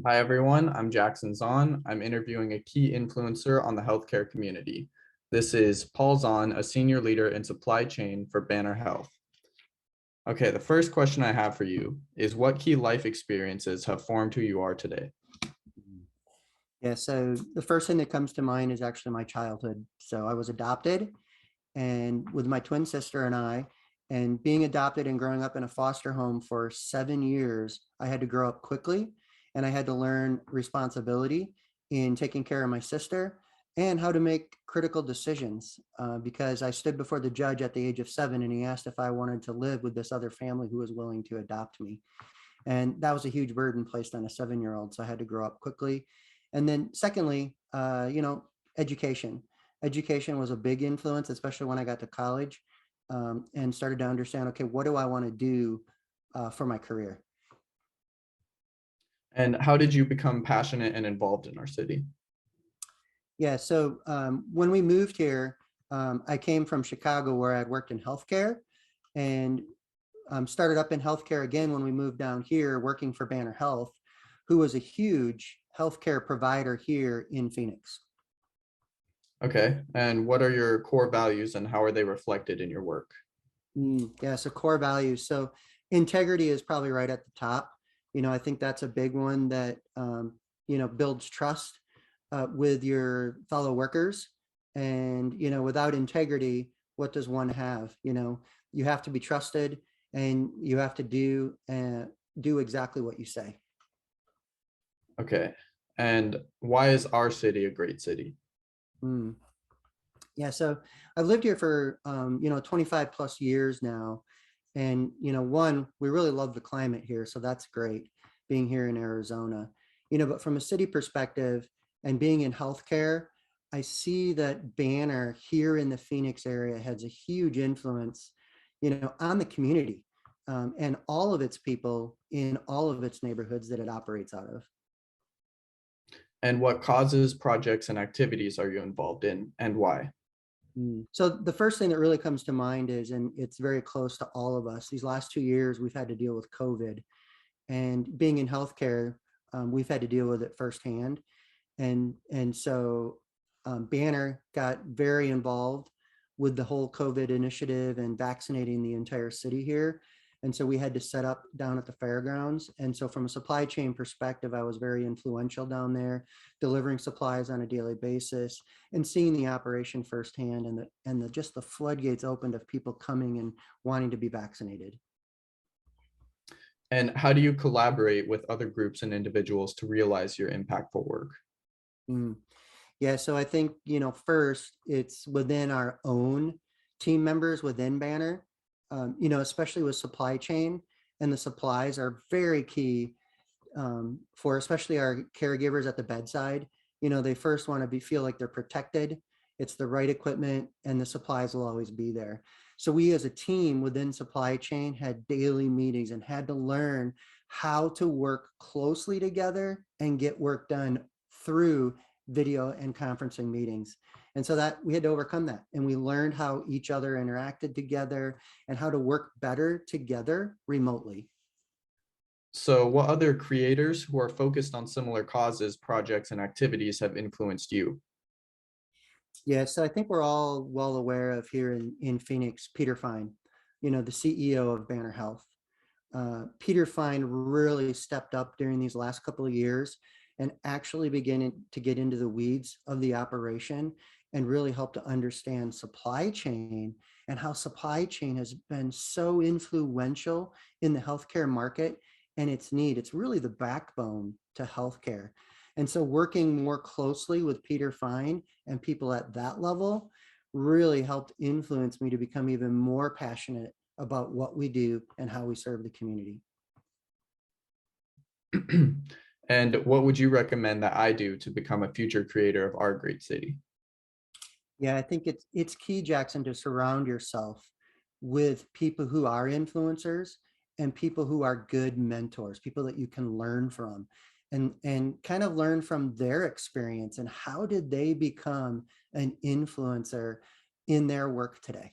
Hi, everyone. I'm Jackson Zahn. I'm interviewing a key influencer on the healthcare community. This is Paul Zahn, a senior leader in supply chain for Banner Health. Okay, the first question I have for you is what key life experiences have formed who you are today? Yeah, so the first thing that comes to mind is actually my childhood. So I was adopted and with my twin sister and being adopted and growing up in a foster home for 7 years, I had to grow up quickly and I had to learn responsibility in taking care of my sister and how to make critical decisions because I stood before the judge at the age of 7 and he asked if I wanted to live with this other family who was willing to adopt me. And that was a huge burden placed on a 7-year-old. So I had to grow up quickly. And then secondly, education. Education was a big influence, especially when I got to college and started to understand, okay, what do I want to do for my career? And how did you become passionate and involved in our city? Yeah, so when we moved here, I came from Chicago where I'd worked in healthcare and started up in healthcare again when we moved down here working for Banner Health, who was a huge healthcare provider here in Phoenix. Okay, and what are your core values and how are they reflected in your work? Yeah, so core values. So integrity is probably right at the top. I think that's a big one that, builds trust with your fellow workers. And, without integrity, what does one have? You have to be trusted and you have to do exactly what you say. Okay, and why is our city a great city? Mm. Yeah, so I've lived here for 25 plus years now. And one, we really love the climate here, so that's great being here in Arizona. But from a city perspective and being in healthcare, I see that Banner here in the Phoenix area has a huge influence, on the community and all of its people in all of its neighborhoods that it operates out of. And what causes, projects, and activities are you involved in and why? So the first thing that really comes to mind is, and it's very close to all of us, these last 2 years, we've had to deal with COVID and being in healthcare, we've had to deal with it firsthand. And so Banner got very involved with the whole COVID initiative and vaccinating the entire city here. And so we had to set up down at the fairgrounds. And so from a supply chain perspective, I was very influential down there, delivering supplies on a daily basis and seeing the operation firsthand and just the floodgates opened of people coming and wanting to be vaccinated. And how do you collaborate with other groups and individuals to realize your impactful work? Mm. Yeah, so I think, first it's within our own team members within Banner, especially with supply chain, and the supplies are very key for especially our caregivers at the bedside. They first want to feel like they're protected. It's the right equipment and the supplies will always be there. So we as a team within supply chain had daily meetings and had to learn how to work closely together and get work done through video and conferencing meetings. And so that we had to overcome that. And we learned how each other interacted together and how to work better together remotely. So, what other creators who are focused on similar causes, projects, and activities have influenced you? Yeah, so I think we're all well aware of here in Phoenix, Peter Fine, the CEO of Banner Health. Peter Fine really stepped up during these last couple of years and actually beginning to get into the weeds of the operation and really help to understand supply chain and how supply chain has been so influential in the healthcare market and its need. It's really the backbone to healthcare. And so working more closely with Peter Fine and people at that level really helped influence me to become even more passionate about what we do and how we serve the community. And what would you recommend that I do to become a future creator of our great city? Yeah, I think it's key, Jackson, to surround yourself with people who are influencers and people who are good mentors, people that you can learn from and kind of learn from their experience and how did they become an influencer in their work today.